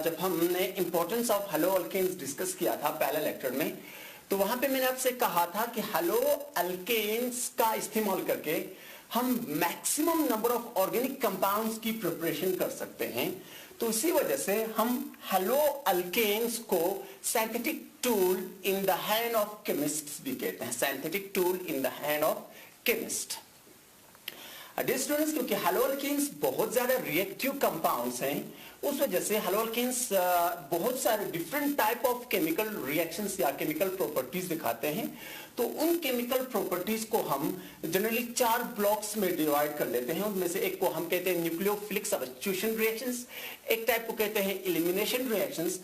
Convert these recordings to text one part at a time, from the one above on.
जब हमने importance of haloalkanes discuss किया था पहले लेक्चर में, तो वहां पे मैंने आपसे कहा था कि हेलो अल्केन्स का इस्तेमाल करके हम maximum number of organic compounds की प्रिपरेशन कर सकते हैं। तो इसी वजह से हम हेलो अल्केन्स को synthetic tool in the hand of chemist भी कहते हैं, synthetic tool in the hand of chemist. Dear students, क्योंकि हेलो अल्केन्स बहुत ज्यादा रिएक्टिव कंपाउंड्स हैं, उस वजह से हेलो अल्केन्स बहुत सारे different type of chemical reactions या केमिकल प्रॉपर्टीज दिखाते हैं। तो उन केमिकल प्रॉपर्टीज को हम जनरली 4 ब्लॉक्स में डिवाइड कर लेते हैं। उनमें से एक को हम कहते हैं न्यूक्लियोफिलिक सब्स्टिट्यूशन रिएक्शंस, एक टाइप को कहते हैं एलिमिनेशन रिएक्शंस,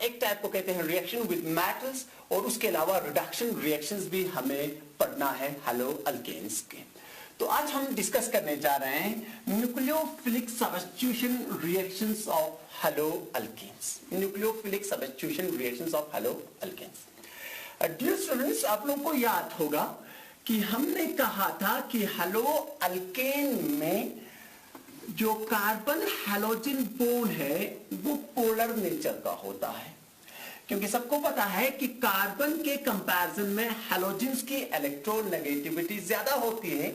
एक टाइप को कहते हैं रिएक्शन विद मेटल्स, और उसके अलावा रिडक्शन रिएक्शंस भी हमें पढ़ना है हेलो अल्केन्स के। तो आज हम डिस्कस करने जा रहे हैं nucleophilic substitution reactions of haloalkanes, nucleophilic substitution reactions of haloalkanes. Dear students, आप लोगों को याद होगा कि हमने कहा था कि हेलो अल्केन में जो कार्बन हैलोजन बॉन्ड है वो पोलर नेचर का होता है, क्योंकि सबको पता है कि कार्बन के कंपैरिजन में हैलोजेंस की इलेक्ट्रोनेगेटिविटी ज्यादा होती है।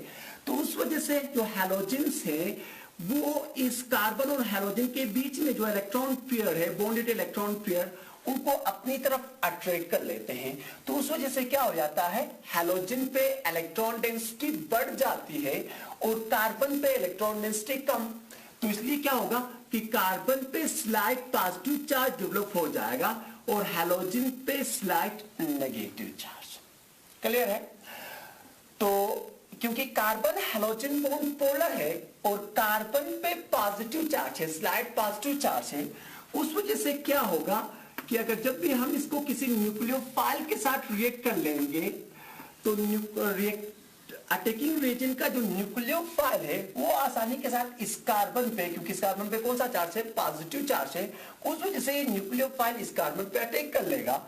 तो उस वजह से जो हैलोजेंस है वो इस कार्बन और हैलोजन के बीच में जो इलेक्ट्रॉन पेयर है, बॉन्डेड इलेक्ट्रॉन पेयर, उनको अपनी तरफ अट्रैक्ट कर लेते हैं। तो उस वजह से क्या हो जाता है, हैलोजन पे इलेक्ट्रॉन डेंसिटी बढ़ जाती है और कार्बन पे इलेक्ट्रॉन डेंसिटी कम। तो इसलिए क्या होगा कि कार्बन पे स्लाइट पॉजिटिव चार्ज डेवलप हो जाएगा और हैलोजन पे स्लाइट नेगेटिव चार्ज। क्लियर है? तो क्योंकि कार्बन हैलोजन बॉन्ड पोलर है और कार्बन पे पॉजिटिव चार्ज है, स्लाइट पॉजिटिव चार्ज है, उस वजह से क्या होगा कि अगर जब भी हम इसको किसी न्यूक्लियोफाइल के साथ रिएक्ट कर लेंगे तो अटैकिंग रीजन का जो न्यूक्लियोफाइल है वो आसानी के साथ इस कार्बन पे, क्योंकि इस कार्बन पे कौन सा चार्ज है, पॉजिटिव चार्ज है, उस वजह से न्यूक्लियोफाइल इस कार्बन पे अटैक कर लेगा।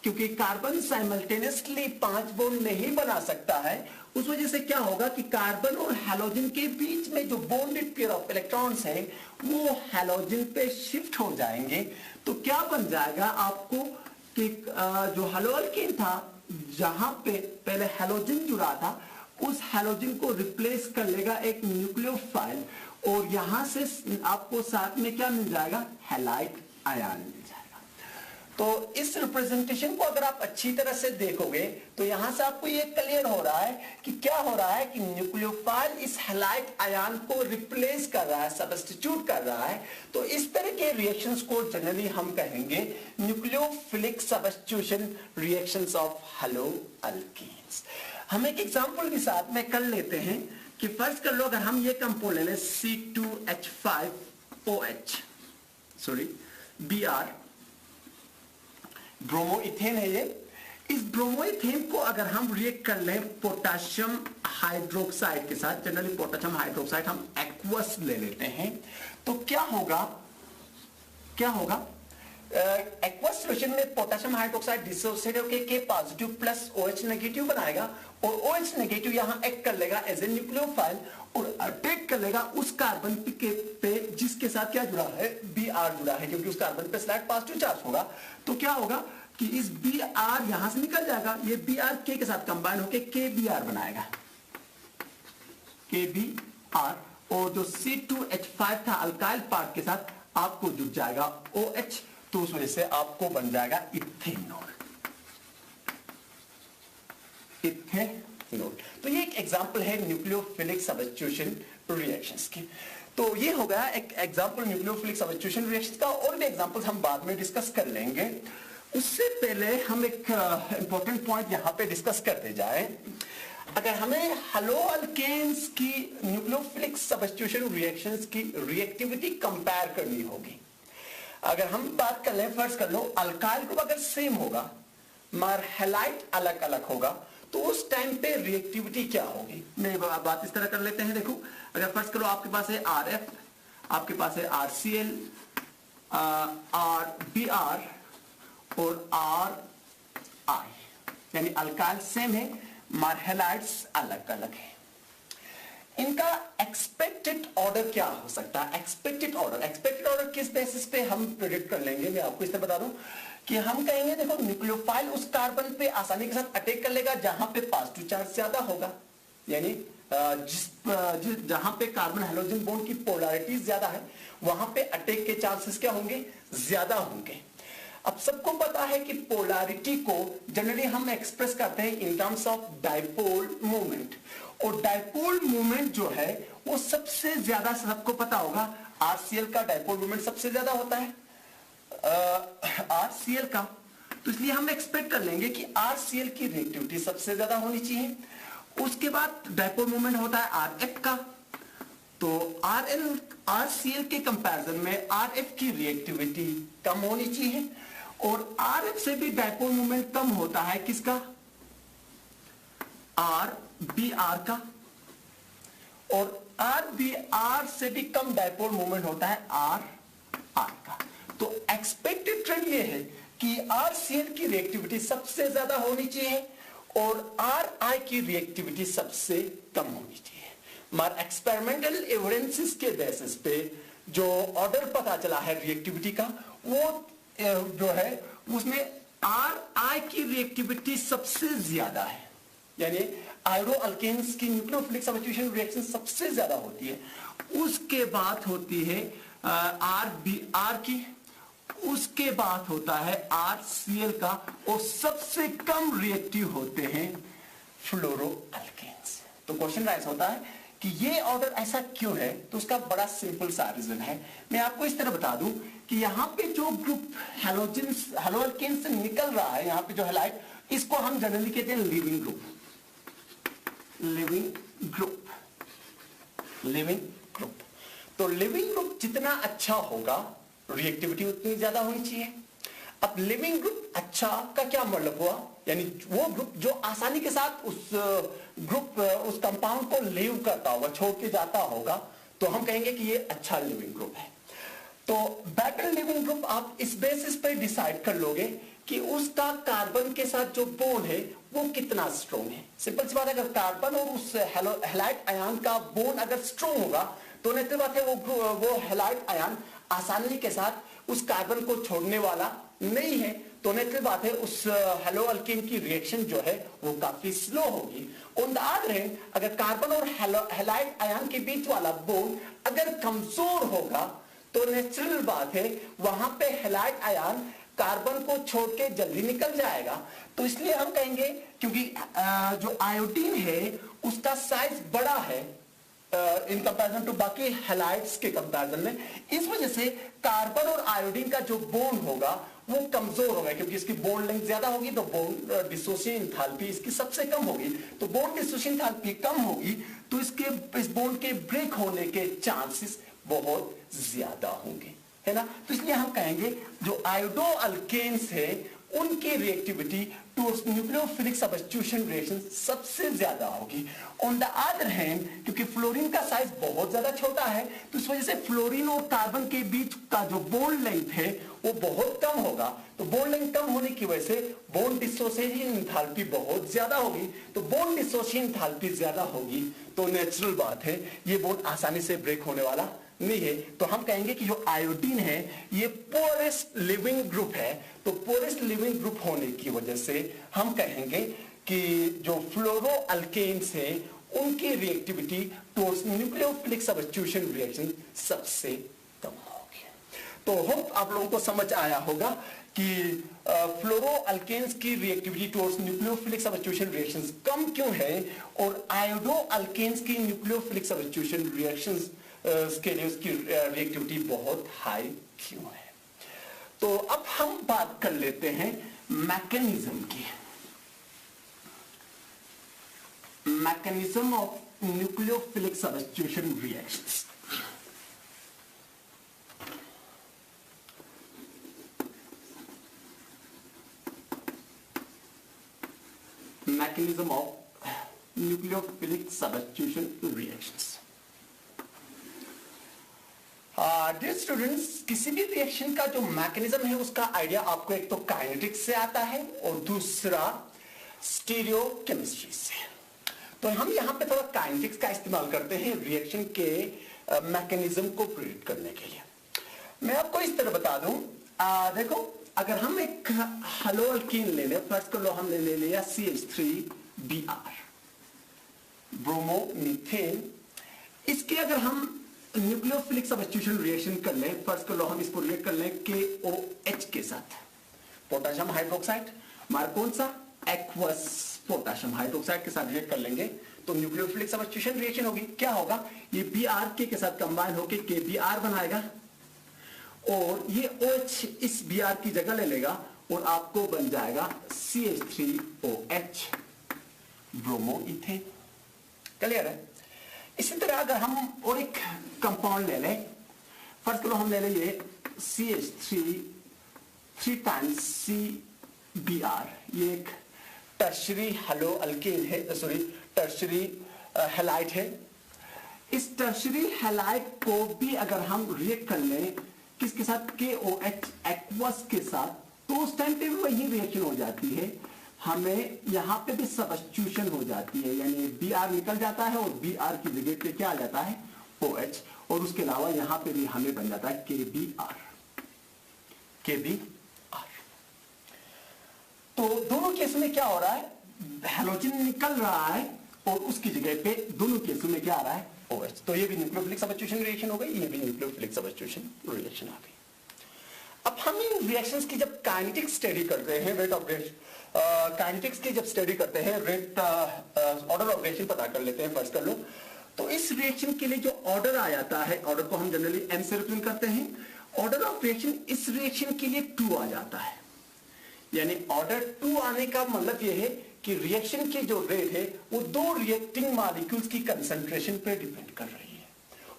क्योंकि कार्बन साइमल्टेनियसली 5 बॉन्ड नहीं बना सकता है, उस वजह से क्या होगा कि कार्बन और हैलोजन के बीच में जो बॉन्डेड पेयर ऑफ इलेक्ट्रॉन्स है वो हैलोजन पे शिफ्ट हो जाएंगे। तो क्या बन जाएगा आपको कि जो हेलो अल्केन था, जहां पे पहले हैलोजन जुड़ा था, उस हैलोजन को रिप्लेस कर लेगा एक न्यूक्लियोफाइल, और यहां से आपको साथ में क्या मिल जाएगा, हैलाइड आयन मिल जाएगा। तो इस रिप्रेजेंटेशन को अगर आप अच्छी तरह से देखोगे तो यहां से आपको ये क्लियर हो रहा है कि क्या हो रहा है कि न्यूक्लियोफाइल इस हैलाइड आयन को रिप्लेस कर रहा है, सब्स्टिट्यूट कर रहा है। तो इस तरह के रिएक्शंस को जनरली हम कहेंगे nucleophilic substitution reactions of haloalkanes. हम एक एग्जांपल के साथ में कर लेते हैं कि फर्ज कर लो अगर हम ये कंपाउंड ले लें C2H5OH, Br, ब्रोमोइथेन है ये। इस ब्रोमोइथेन को अगर हम रिएक्ट कर लें पोटेशियम हाइड्रोक्साइड के साथ, जनरली पोटेशियम हाइड्रोक्साइड हम एक्वस ले लेते हैं, तो क्या होगा एक्वस सॉल्यूशन में पोटेशियम हाइड्रोक्साइड डिसोसिएट होकर के पॉजिटिव प्लस OH नेगेटिव बनाएगा, और OH नेगेटिव यहां एक्ट कर लेगा एज ए न्यूक्लियोफाइल और अटैक कर लेगा उस कार्बन पे जिसके साथ क्या जुड़ा है, Br जुड़ा है, क्योंकि उस कार्बन पे स्लाइट पॉजिटिव चार्ज होगा। तो क्या होगा कि इस Br यहां से निकल जाएगा, ये Br K के साथ कंबाइन होकर KBr बनाएगा, KBr, और जो C2H5 था अल्काइल पार्ट के साथ आपको जुड़ जाएगा OH, तो उस वजह से आपको बन जाएगा इथेनॉल। तो ये एक एग्जांपल है न्यूक्लियोफिलिक सब्स्टिट्यूशन रिएक्शंस की। तो ये हो गया एक एग्जांपल न्यूक्लियोफिलिक सब्स्टिट्यूशन रिएक्शंस का, और भी एग्जांपल्स हम बाद में डिस्कस कर लेंगे। उससे पहले हम एक इंपॉर्टेंट पॉइंट यहां पे डिस्कस करते जाए। अगर हमें हेलो अल्केन्स की न्यूक्लियोफिलिक सब्स्टिट्यूशन रिएक्शंस की रिएक्टिविटी कंपेयर करनी होगी, अगर हम बात कर लें, फर्ज कर लो अल्काइल ग्रुप अगर सेम होगा मगर हैलाइड अलग अलग होगा, तो उस टाइम पे रिएक्टिविटी क्या होगी। मैं बात इस तरह कर लेते हैं। देखो, अगर फर्ज करो आपके पास है RF, आपके पास है RCl, RBr और RI, यानी अल्काइल सेम है मगर हैलाइड्स अलग अलग है। इनका एक्सपेक्टेड ऑर्डर क्या हो सकता है? एक्सपेक्टेड ऑर्डर किस बेसिस पे हम प्रेडिक्ट कर लेंगे? मैं आपको इस तरह बता दूं कि हम कहेंगे देखो न्यूक्लियोफाइल उस कार्बन पे आसानी के साथ अटैक कर लेगा जहां पे पॉजिटिव चार्ज ज्यादा होगा, यानी जहां पे कार्बन हाइड्रोजन बॉन्ड की पोलैरिटी ज्यादा है वहां पे अटैक के चांसेस क्या होंगे? ज्यादा होंगे। अब सबको पता है कि पोलैरिटी को जनरली हम एक्सप्रेस करते हैं in terms of dipole movement, और डाइपोल मूवमेंट जो है वो सबसे ज्यादा, सबको पता होगा आरसीएल का डाइपोल मूवमेंट सबसे ज्यादा होता है आरसीएल का, तो इसलिए हम एक्सपेक्ट कर लेंगे कि आरसीएल की रिएक्टिविटी सबसे ज्यादा होनी चाहिए। उसके बाद डाइपोल मूवमेंट होता है आरएफ का, तो आरसीएल के कंपैरिजन में आरएफ की रिएक्टिविटी कम होनी चाहिए, और आरएफ से भी डाइपोल मूवमेंट कम होता है किसका? आरबीआर का, और आरबीआर से भी कम डाइपोल मूवमेंट होता है आर का। तो एक्सपेक्टेड ट्रेंड ये है कि आरसीएल की रिएक्टिविटी सबसे ज्यादा होनी चाहिए और आर आई की रिएक्टिविटी सबसे कम होनी चाहिए। हमारे एक्सपेरिमेंटल एविडेंसेस के बेसिस पे जो ऑर्डर पता चला है रिएक्टिविटी का, वो जो है उसमें आर आई की रिएक्टिविटी सबसे ज्यादा है, यानी आयोडो अल्केन्स की न्यूक्लियोफिलिक सब्स्टिट्यूशन रिएक्शन सबसे ज्यादा होती है। उसके बाद होती है आर की, उसके बाद होता है आरसीएल का, और सबसे कम रिएक्टिव होते हैं फ्लोरो अल्केन्स। तो क्वेश्चन राइज होता है कि ये ऑर्डर ऐसा क्यों है? तो उसका बड़ा सिंपल सा रीजन है। मैं आपको इस तरह बता दूं कि यहां पे जो ग्रुप हेलो अल्केन से निकल रहा है, यहां पे जो हैलाइड, इसको हम जनरली कहते हैं लिविंग ग्रुप। तो लिविंग ग्रुप जितना अच्छा होगा रिएक्टिविटी उतनी ज्यादा होनी चाहिए। अब लिविंग ग्रुप अच्छा का क्या मतलब हुआ? यानी वो ग्रुप जो आसानी के साथ उस कंपाउंड को लीव करता होगा, छोड़ के जाता होगा, तो हम कहेंगे कि ये अच्छा लिविंग ग्रुप है। तो बेटर लिविंग ग्रुप आप इस बेसिस पे डिसाइड कर लोगे कि उसका कार्बन के साथ जो बॉन्ड है वो कितना स्ट्रॉन्ग है। सिंपल सी बात है, अगर कार्बन और उस हैलाइड आयन का बॉन्ड अगर स्ट्रॉन्ग होगा तो नेचुरल बात है वो हैलाइड आयन आसानी के साथ उस कार्बन को छोड़ने वाला नहीं है, तो नेचुरल बात है उस हेलो अल्केन की रिएक्शन जो है वो काफी स्लो होगी। ऑन द अदर हैंड, अगर कार्बन और हैलाइड आयन के बीच वाला बॉन्ड अगर कमजोर होगा तो नेचुरल बात है वहां पे हैलाइड आयन कार्बन को छोड़ के जल्दी निकल जाएगा। तो इसलिए हम कहेंगे क्योंकि जो आयोडीन है उसका साइज बड़ा है इन कंपैरिजन टू बाकी हैलाइड्स के कंपैरिजन में, इस वजह से कार्बन और आयोडीन का जो बॉन्ड होगा वो कमजोर होगा, क्योंकि इसकी बॉन्ड लेंथ ज्यादा होगी तो बॉन्ड डिसोसिएशन एंथैल्पी इसकी सबसे कम होगी। तो बॉन्ड डिसोसिएशन एंथैल्पी कम होगी तो इस बॉन्ड के ब्रेक होने के चांसेस बहुत ज्यादा होंगे, है ना। तो इसलिए हम कहेंगे जो आयोडो अल्केन्स है उनकी reactivity towards nucleophilic substitution reaction सबसे ज्यादा होगी। ऑन द अदर हैंड, क्योंकि फ्लोरीन का साइज बहुत ज्यादा छोटा है तो इस वजह से फ्लोरीन और कार्बन के बीच का जो बॉन्ड लेंथ है वो बहुत कम होगा। तो बॉन्ड लेंथ कम होने की वजह से बॉन्ड डिसोसिएशन एंथैल्पी बहुत ज्यादा होगी। तो बॉन्ड डिसोसिएशन एंथैल्पी ज्यादा होगी तो नेचुरल बात है ये बॉन्ड आसानी से ब्रेक होने वाला नहीं है। तो हम कहेंगे कि जो आयोडीन है ये पोरेस्ट लिविंग ग्रुप है। तो पोरेस्ट लिविंग ग्रुप होने की वजह से हम कहेंगे कि जो फ्लोरो अल्केन्स है उनकी reactivity towards nucleophilic substitution reaction सबसे कम होगी। तो होप आप लोगों को समझ आया होगा कि फ्लोरो अल्केन्स की reactivity towards nucleophilic substitution reactions कम क्यों है और आयोडो अल्केन्स की न्यूक्लियोफिलिक सब्स्टिट्यूशन रिएक्शंस के लिए उसकी रिएक्टिविटी बहुत हाई क्यों है। तो अब हम बात कर लेते हैं मैकेनिज्म की, mechanism of nucleophilic substitution reactions. Mechanism of nucleophilic substitution reactions. Dear students, किसी भी रिएक्शन का जो मैकेनिज्म है उसका आइडिया आपको एक तो काइनेटिक्स से आता है और दूसरा स्टीरियोकेमिस्ट्री से। तो हम यहां पे थोड़ा काइनेटिक्स का इस्तेमाल करते हैं रिएक्शन के मैकेनिज्म को प्रिडिक्ट करने के लिए। मैं आपको इस तरह बता दूं, देखो अगर हम एक हेलो अल्कीन ले लें, फर्स्ट कर लो हमने ले लिया CH3Br ब्रोमोमीथेन, इसके अगर हम न्यूक्लियोफिलिक सब्स्टिट्यूशन रिएक्शन कर लें, फर्स्ट कर लो हम इसको रिएक्ट कर लें KOH के साथ, पोटेशियम हाइड्रोक्साइड, हमारा कौन सा एक्वस पोटेशियम हाइड्रोक्साइड के साथ रिएक्ट कर लेंगे तो न्यूक्लियोफिलिक सब्स्टिट्यूशन रिएक्शन होगी। क्या होगा, ये Br के साथ कंबाइन होकर KBr बनाएगा और ये OH इस Br की जगह ले लेगा और आपको बन जाएगा CH3OH ब्रोमोइथेन। क्लियर है। इसी तरह अगर हम और एक कंपाउंड ले लें, फर्स्ट करो हम ले लें ये CH3 टाइम्स CBr, ये एक टर्शरी हेलो अल्केन है, सॉरी टर्शरी हैलाइड है। इस टर्शरी हैलाइड को भी अगर हम रिएक्ट कर लें किसके साथ, KOH एक्वस के साथ, तो उस टाइम पे भी वही रिएक्शन हो जाती है, हमें यहां पे भी सब्स्टिट्यूशन हो जाती है, यानी Br निकल जाता है और Br की जगह पे क्या आ जाता है OH, और उसके अलावा यहां पे भी हमें बन जाता है KBr। तो दोनों केस में क्या हो रहा है, हैलोजन निकल रहा है और उसकी जगह पे दोनों केसों में क्या आ रहा है OH। तो ये भी न्यूक्लियोफिलिक सब्स्टिट्यूशन रिएक्शन हो गई, ये भी न्यूक्लियोफिलिक सब्स्टिट्यूशन रिएक्शन आ गई। अब हम इन रिएक्शंस की जब काइनेटिक्स स्टडी करते हैं, रेट ऑफ रिएक्शन काइनेटिक्स की जब स्टडी करते हैं, रेट ऑर्डर ऑफ रिएक्शन पता कर लेते हैं, फर्स्ट कर लो। तो इस रिएक्शन के लिए जो ऑर्डर आ जाता है, ऑर्डर को हम जनरली M से रिप्रेजेंट करते हैं, ऑर्डर ऑफ रिएक्शन इस रिएक्शन के लिए 2 आ जाता है, यानी ऑर्डर 2 आने का मतलब यह है कि रिएक्शन की जो रेट है वो 2 रिएक्टिंग मॉलिक्यूल्स की कंसंट्रेशन पे डिपेंड कर रही है,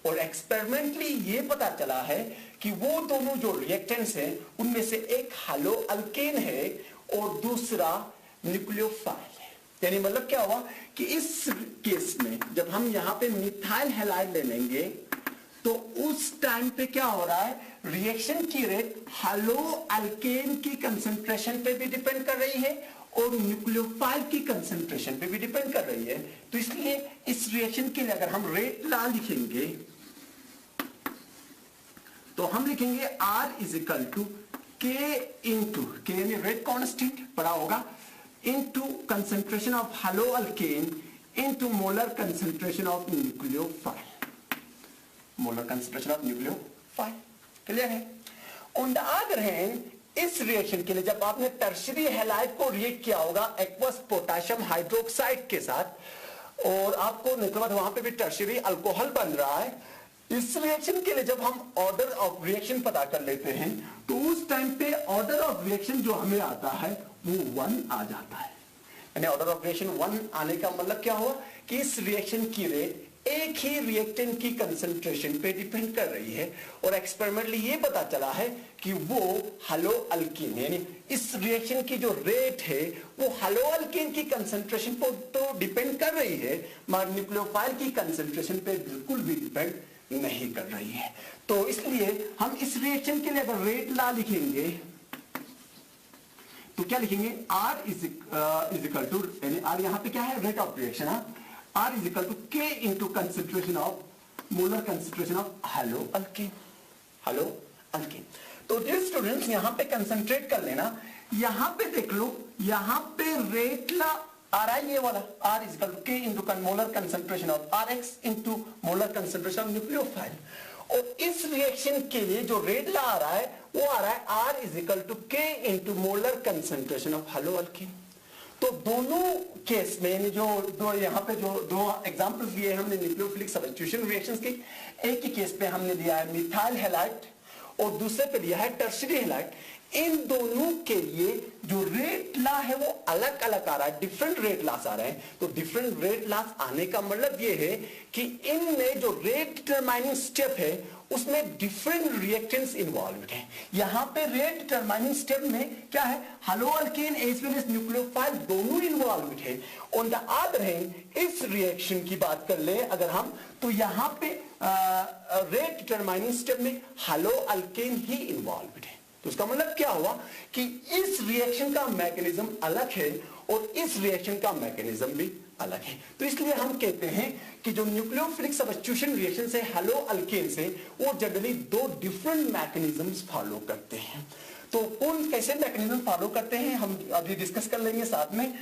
और एक्सपेरिमेंटली ये पता चला है कि वो दोनों जो रिएक्टेंट्स हैं उनमें से एक हेलो अल्केन है और दूसरा न्यूक्लियोफाइल है। यानी मतलब क्या हुआ कि इस केस में जब हम यहां पे मिथाइल हैलाइड ले लेंगे तो उस टाइम पे क्या हो रहा है, रिएक्शन की रेट हेलो अल्केन की कंसंट्रेशन पे भी डिपेंड कर रही है और न्यूक्लियोफाइल की कंसंट्रेशन पे भी डिपेंड कर रही है। तो इसलिए इस रिएक्शन के लिए अगर हम रेट ला लिखेंगे तो हम लिखेंगे R is equal to K into, K यानी रेट कांस्टेंट पड़ा होगा, into concentration of haloalkane into molar concentration of nucleophile, molar concentration of nucleophile. Clear है। ऑन द अदर हैंड इस रिएक्शन के लिए जब आपने टर्शरी हैलाइड को रिएक्ट किया होगा एक्वस पोटेशियम हाइड्रोक्साइड के साथ और आपको निकल वहां पे भी टर्शरी अल्कोहल बन रहा है, इस रिएक्शन के लिए जब हम ऑर्डर ऑफ रिएक्शन पता कर लेते हैं तो उस टाइम पे ऑर्डर ऑफ रिएक्शन जो हमें आता है वो 1 आ जाता है। यानी ऑर्डर ऑफ रिएक्शन 1 आने का मतलब क्या हुआ कि इस रिएक्शन की रेट एक ही रिएक्टेंट की कंसंट्रेशन पे डिपेंड कर रही है, और एक्सपेरिमेंटली ये पता चला है कि वो हेलो अल्कीन, यानी इस रिएक्शन की जो रेट है वो हेलो अल्कीन की कंसंट्रेशन पर तो डिपेंड कर रही है मगर न्यूक्लियोफाइल की कंसंट्रेशन पे बिल्कुल भी डिपेंड नहीं कर रही है। तो इसलिए हम इस रिएक्शन के लिए अगर रेट ला लिखेंगे तो क्या लिखेंगे, R इज इक्वल टू, यानी R यहां पे क्या है, rate of reaction, R is equal to K into concentration of molar concentration of haloalkene, haloalkene. तो डियर स्टूडेंट्स यहां पे कंसंट्रेट कर लेना, यहां पे देख लो, यहां पे रेट ला आ रहा है ये वाला R is equal to K into molar concentration of RX into molar concentration of nucleophile, और इस रिएक्शन के लिए जो रेट ला आ रहा है वो आ रहा है R is equal to K into molar concentration of haloalkene. तो दोनों केस में जो दो यहाँ पे जो 2 एग्जांपल्स दिए हमने न्यूक्लियोफिलिक सब्स्टिट्यूशन रिएक्शंस की, एक ही केस पे हमने दिया है मिथाइल हैलाइड और दूसरे पे दिया है टर्शरी हैलाइड। इन दोनों के लिए जो रेट ला है वो अलग अलग आ रहा है, डिफरेंट रेट लास आ रहे हैं। तो डिफरेंट रेट लास आने का मतलब ये है कि इनमें जो रेट डिटरमाइनिंग स्टेप है उसमें डिफरेंट रिएक्टेंट्स इन्वॉल्व हैं। यहां पे रेट डिटरमाइनिंग स्टेप में क्या है, haloalkane as well as nucleophile दोनों इन्वॉल्व हैं। ऑन द अदर हैंड इस रिएक्शन की बात कर ले अगर हम, तो यहां पे रेट डिटरमाइनिंग स्टेप में हेलो अल्केन ही इन्वॉल्व है। तो उसका मतलब क्या हुआ कि इस रिएक्शन का मैकेनिज्म अलग है और इस रिएक्शन का मैकेनिज्म भी अलग है। तो इसलिए हम कहते हैं कि जो न्यूक्लियोफिलिक सब्स्टिट्यूशन रिएक्शन से हेलो अल्केन से वो जनरली दो डिफरेंट मैकेनिज्म्स फॉलो करते हैं। तो कौन कैसे मैकेनिज्म फॉलो करते हैं हम अभी डिस्कस कर लेंगे साथ में।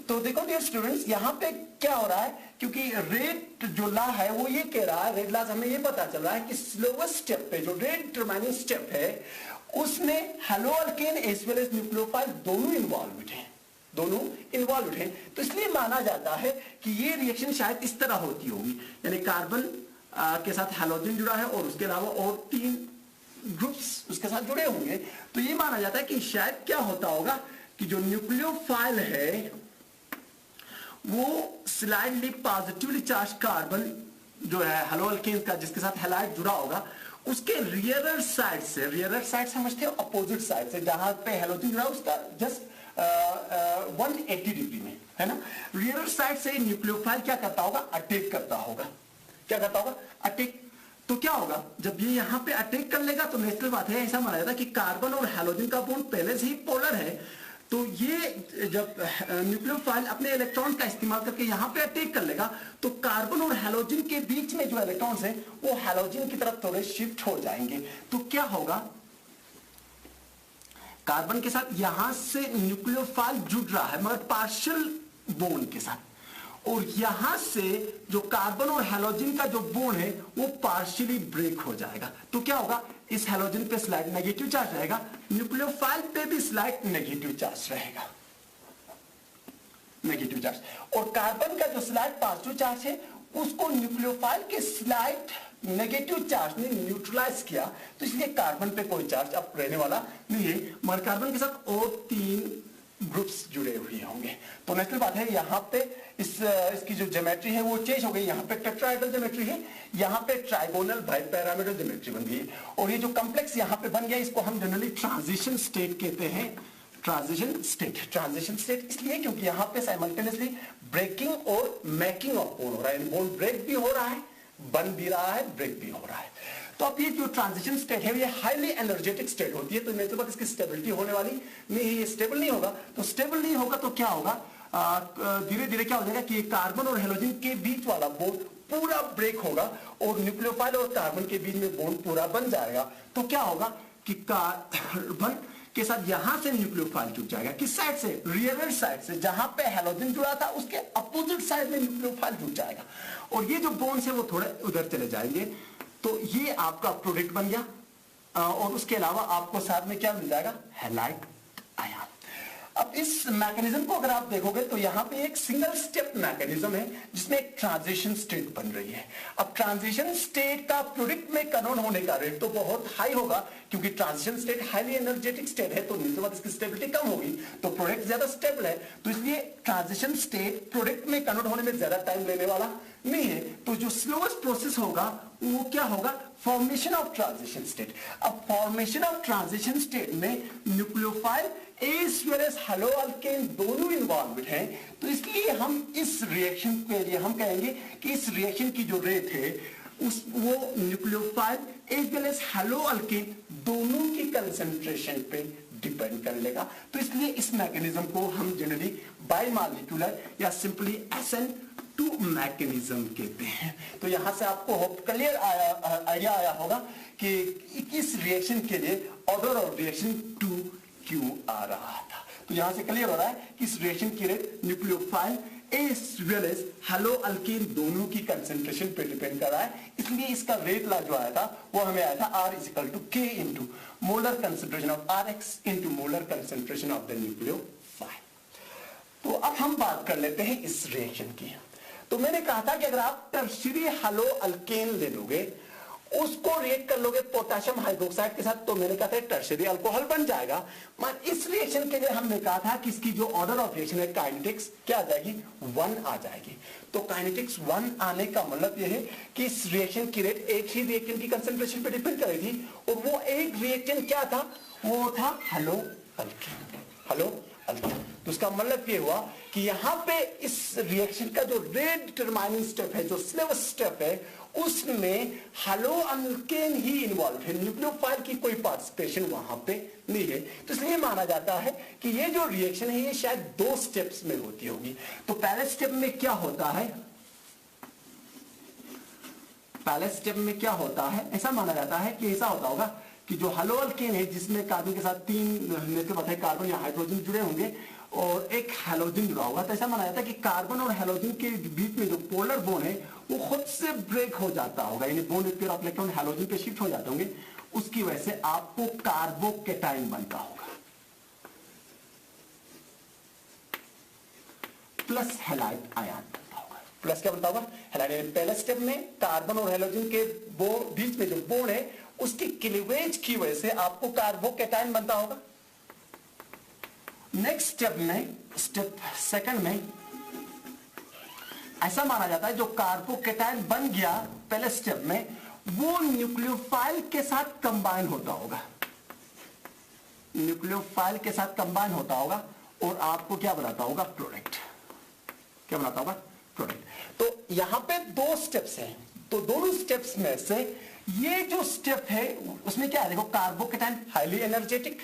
तो देखो डियर स्टूडेंट्स, यहाँ पे क्या हो रहा है, क्योंकि रेट जो लॉ है वो ये कह रहा है, रेट लॉ से हमें ये पता चल रहा है कि स्लोवेस्ट स्टेप पे जो रेट डिटरमाइनिंग स्टेप है उसमें haloalkane as well as nucleophile दोनों इन्वॉल्व हैं। तो इसलिए माना जाता है कि ये रिएक्शन शायद इस तरह होती होगी, यानी कार्बन के साथ हैलोजन जुड़ा है और उसके अलावा और 3 ग्रुप्स उसके साथ जुड़े होंगे। तो ये माना जाता है कि शायद क्या होता होगा कि जो न्यूक्लियोफाइल है वो स्लाइडली पॉजिटिवली चार्ज कार्बन जो है हेलो अल्केन का जिसके साथ हैलाइड जुड़ा होगा उसके रियरर साइड से समझते हो अपोजिट साइड से, जहां पे हैलोजन जुड़ा उसका जस्ट 180 डिग्री में, है ना, रियरर साइड से न्यूक्लियोफाइल क्या करता होगा, अटैक करता होगा। क्या करता होगा, अटैक। तो क्या होगा, जब ये यहां पे अटैक कर लेगा तो नेचुरल बात है, ऐसा माना जाता है कि कार्बन और हैलोजन का बॉन्ड पहले से ही पोलर है, तो ये जब न्यूक्लियोफाइल अपने इलेक्ट्रॉन का इस्तेमाल करके यहां पे अटैक कर लेगा तो कार्बन और हैलोजन के बीच में जो इलेक्ट्रॉन्स हैं वो हैलोजन की तरफ थोड़े शिफ्ट हो जाएंगे। तो क्या होगा, कार्बन के साथ यहां से न्यूक्लियोफाइल जुड़ रहा है मगर पार्शियल बॉन्ड के साथ, और यहां से जो कार्बन और हैलोजन का जो बॉन्ड है वो पार्शियली ब्रेक हो जाएगा। तो क्या होगा, इस हैलोजन पे स्लाइड नेगेटिव चार्ज रहेगा, न्यूक्लियोफाइल पे भी स्लाइड नेगेटिव चार्ज रहेगा, नेगेटिव चार्ज, और कार्बन का जो स्लाइड पॉजिटिव चार्ज है उसको न्यूक्लियोफाइल के स्लाइड नेगेटिव चार्ज ने न्यूट्रलाइज किया, तो इसलिए कार्बन पे कोई चार्ज अब रहने वाला नहीं है, मगर कार्बन के साथ और 3 ग्रुप्स जुड़े हुए होंगे। तो नेचुरल बात है यहां पे इसकी जो ज्योमेट्री है वो चेंज हो गई, यहां पे टेट्राहेड्रल ज्योमेट्री है, यहां पे ट्राइगोनल बाइपैरामीटर ज्योमेट्री बन गई, और ये जो कॉम्प्लेक्स यहां पे बन गया इसको हम जनरली ट्रांजिशन स्टेट कहते हैं। ट्रांजिशन स्टेट इसलिए क्योंकि यहां पे साइमल्टेनियसली ब्रेकिंग और मेकिंग ऑफ बॉन्ड हो रहा है, बॉन्ड ब्रेक भी हो रहा है, बन भी रहा है, ब्रेक भी हो रहा है। तो अब ये जो ट्रांजिशन स्टेट है ये हाईली एनर्जेटिक स्टेट होती है, तो नेचुरल बात इसकी स्टेबिलिटी होने वाली नहीं है, ये स्टेबल नहीं होगा। तो स्टेबल नहीं होगा तो क्या होगा, धीरे धीरे क्या हो जाएगा कि कार्बन और हैलोजन के बीच वाला बॉन्ड पूरा ब्रेक होगा और न्यूक्लियोफाइल और कार्बन के बीच में बॉन्ड पूरा बन जाएगा। तो क्या होगा कि कार्बन के साथ यहां से न्यूक्लियोफाइल जुड़ जाएगा, किस साइड से, रियरर साइड से, जहां पे हैलोजन जुड़ा था उसके अपोजिट साइड में न्यूक्लियोफाइल जुड़ जाएगा, और ये जो बॉन्ड्स है वो थोड़े उधर चले जाएंगे। तो ये आपका प्रोडक्ट बन गया, और उसके अलावा आपको साथ में क्या मिल जाएगा, हैलाइड आयन। अब इस मैकेनिज्म को अगर आप देखोगे तो यहां पे एक सिंगल स्टेप मैकेनिज्म है जिसमें एक ट्रांजिशन स्टेट बन रही है। अब ट्रांजिशन स्टेट का प्रोडक्ट में कन्वर्ट होने का रेट तो बहुत हाई होगा, क्योंकि transition state highly energetic state है, तो निश्चित बात इसकी स्टेबिलिटी कम होगी, तो प्रोडक्ट ज्यादा स्टेबल है, तो इसलिए ट्रांजिशन स्टेट प्रोडक्ट में कन्वर्ट होने में ज्यादा टाइम लेने वाला नहीं है। तो जो स्लोएस्ट प्रोसेस होगा वो क्या होगा, फॉर्मेशन ऑफ ट्रांजिशन स्टेट। अब फॉर्मेशन ऑफ ट्रांजिशन स्टेट में nucleophile as well as haloalkane दोनों इन्वॉल्व हैं, तो इसलिए हम इस रिएक्शन के लिए हम कहेंगे कि इस रिएक्शन की जो रेट है वो nucleophile as well as haloalkane दोनों की कंसेंट्रेशन पे डिपेंड कर लेगा। तो इसलिए इस मैकेनिज्म को हम जनरली बाइमॉलिक्यूलर या सिंपली SN2 मैकेनिज्म कहते हैं। तो यहां से आपको होप क्लियर आइडिया आया होगा कि इस रिएक्शन के लिए ऑर्डर ऑफ रिएक्शन 2 क्यों आ रहा था। तो यहां से क्लियर हो रहा है कि इस रिएक्शन की rate nucleophile as well as haloalkane दोनों की कंसेंट्रेशन पे डिपेंड कर रहा है, इसलिए इसका रेट ला जो आया था वो हमें आया था R = K into molar concentration of Rx into molar concentration of the nucleophile। तो अब हम बात कर लेते हैं इस रिएक्शन की। तो मैंने कहा था कि अगर आप टर्शियरी हेलो अल्केन ले लोगे, उसको रिएक्ट कर लोगे पोटेशियम हाइड्रोक्साइड के साथ, तो मैंने कहा था टर्शियरी अल्कोहल बन जाएगा। मगर इस रिएक्शन के लिए हमने कहा था कि इसकी जो ऑर्डर ऑफ रिएक्शन है काइनेटिक्स क्या आ जाएगी, 1 आ जाएगी। तो काइनेटिक्स 1 आने का मतलब यह है कि इस रिएक्शन की रेट एक ही रिएक्शन की कंसेंट्रेशन पे डिपेंड करेगी, और वो एक रिएक्शन क्या था, वो था हेलो अल्केन, हेलो अल्केन। तो उसका मतलब ये हुआ कि यहां पे इस रिएक्शन का जो रेट डिटरमाइनिंग स्टेप है, जो स्लोवेस्ट स्टेप है, उसमें हैलो अल्केन ही इन्वॉल्व है, न्यूक्लियोफाइल की कोई पार्टिसिपेशन वहां पे नहीं है। तो इसलिए माना जाता है कि ये जो रिएक्शन है ये शायद 2 स्टेप्स में होती होगी। तो पहले स्टेप में क्या होता है, पहले स्टेप में क्या होता है, ऐसा माना जाता है कि ऐसा होता होगा कि जो हैलो अल्केन है जिसमें कार्बन के साथ 3 कार्बन या हाइड्रोजन जुड़े होंगे और एक हैलोजन जुड़ा होगा, तो ऐसा माना जाता है कि कार्बन और हैलोजन के बीच में जो पोलर बॉन्ड है वो खुद से ब्रेक हो जाता होगा, यानी bond pair of electron halogen पे शिफ्ट हो जाते होंगे, उसकी वजह से आपको कार्बोकेटाइन बनता होगा प्लस हैलाइड आयन बनता होगा। प्लस क्या बनता होगा, हैलाइड। पहले स्टेप में कार्बन और हैलोजन के बीच में जो बॉन्ड है उसकी क्लीवेज की वजह से आपको कार्बोकेटाइन बनता होगा। नेक्स्ट स्टेप में, स्टेप सेकंड में ऐसा माना जाता है जो कार्बोकेटाइन बन गया पहले स्टेप में वो न्यूक्लियोफाइल के साथ कंबाइन होता होगा, न्यूक्लियोफाइल के साथ कंबाइन होता होगा और आपको क्या बनाता होगा, प्रोडक्ट। क्या बनाता होगा, प्रोडक्ट। तो यहां पे 2 स्टेप्स हैं, तो दोनों स्टेप्स में से ये जो स्टेप है उसमें क्या है, देखो कार्बोकेटाइन हाईली एनर्जेटिक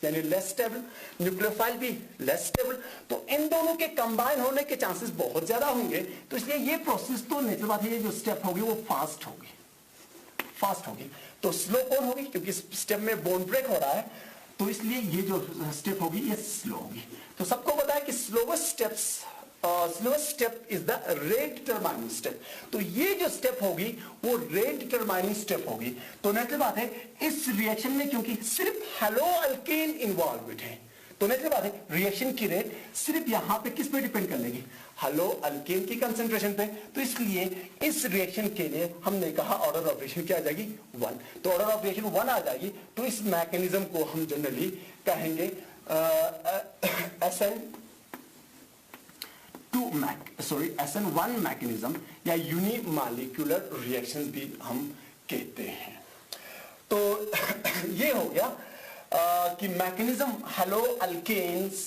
यानी लेस स्टेबल, न्यूक्लियोफाइल भी लेस स्टेबल, तो इन दोनों के कंबाइन होने के चांसेस बहुत ज्यादा होंगे। तो इसलिए ये प्रोसेस तो नेचुरल बात है, ये जो स्टेप होगी वो फास्ट होगी, फास्ट होगी। तो स्लो कौन होगी, क्योंकि स्टेप में बॉन्ड ब्रेक हो रहा है, तो इसलिए ये जो स्टेप होगी ये स्लो होगी। तो सबको पता है कि slowest step is the rate determining step. तो ये जो स्टेप होगी वो रेट डिटरमाइनिंग स्टेप होगी। तो नेचुरल बात है इस रिएक्शन में क्योंकि सिर्फ हैलो अल्केन इन्वॉल्व है, तो नेचुरल बात है रिएक्शन की रेट सिर्फ यहां पे किस पे डिपेंड कर लेगी, हैलो अल्केन की कंसेंट्रेशन पे। तो इसलिए इस रिएक्शन के लिए हमने कहा ऑर्डर ऑफ रिएक्शन क्या आ जाएगी, 1। तो ऑर्डर ऑफ रिएक्शन 1 आ जाएगी। तो इस मैकेनिज्म को हम जनरली कहेंगे SN1 मैकेनिज्म या यूनिमॉलिक्यूलर रिएक्शंस भी हम कहते हैं। तो ये हो गया कि मैकेनिज्म हैलो अल्केन्स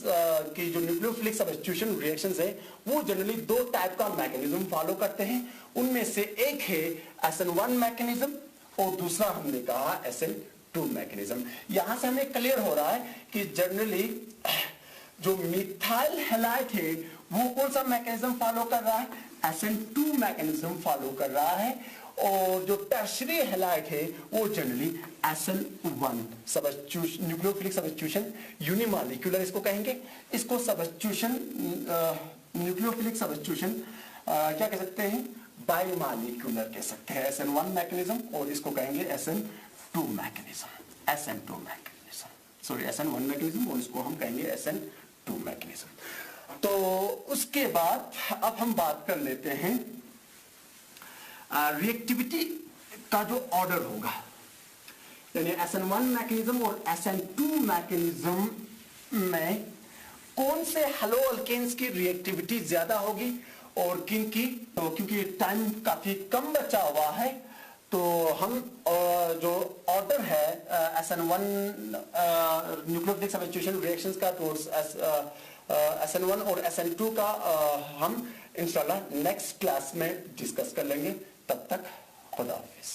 की जो न्यूक्लियोफिलिक सब्स्टिट्यूशन रिएक्शंस है वो जनरली 2 टाइप का मैकेनिज्म फॉलो करते हैं। उनमें से एक है SN1 मैकेनिज्म और दूसरा हमने कहा SN2 मैकेनिज्म। यहां से हमें क्लियर हो रहा है कि जनरली जो मिथाइल हैलाइड है वो कौन सा मैकेनिज्म फॉलो कर रहा है, SN2 मैकेनिज्म फॉलो कर रहा है, और जो टर्शरी हैलाइड है वो generally SN1 substitution, nucleophilic substitution unimolecular इसको कहेंगे। इसको सब्स्टिट्यूशन न्यूक्लियोफिलिक सब्स्टिट्यूशन क्या कह सकते हैं, बाइमॉलिक्यूलर कह सकते हैं SN1 मैकेनिज्म, और इसको कहेंगे SN2 mechanism, SN2 mechanism, sorry SN1 mechanism, और इसको हम कहेंगे SN2 मैकेनिज्म। तो उसके बाद अब हम बात कर लेते हैं रिएक्टिविटी का जो ऑर्डर होगा, यानी SN1 मैकेनिज्म और SN2 मैकेनिज्म में कौन से हैलो अल्केन्स की रिएक्टिविटी ज्यादा होगी और किन की। तो क्योंकि टाइम काफी कम बचा हुआ है तो हम जो ऑर्डर है SN1 न्यूक्लियोफिलिक सब्स्टिट्यूशन रिएक्शंस का, तो SN1 और SN2 का हम इंशाल्लाह नेक्स्ट क्लास में डिस्कस कर लेंगे। तब तक खुदा हाफिज।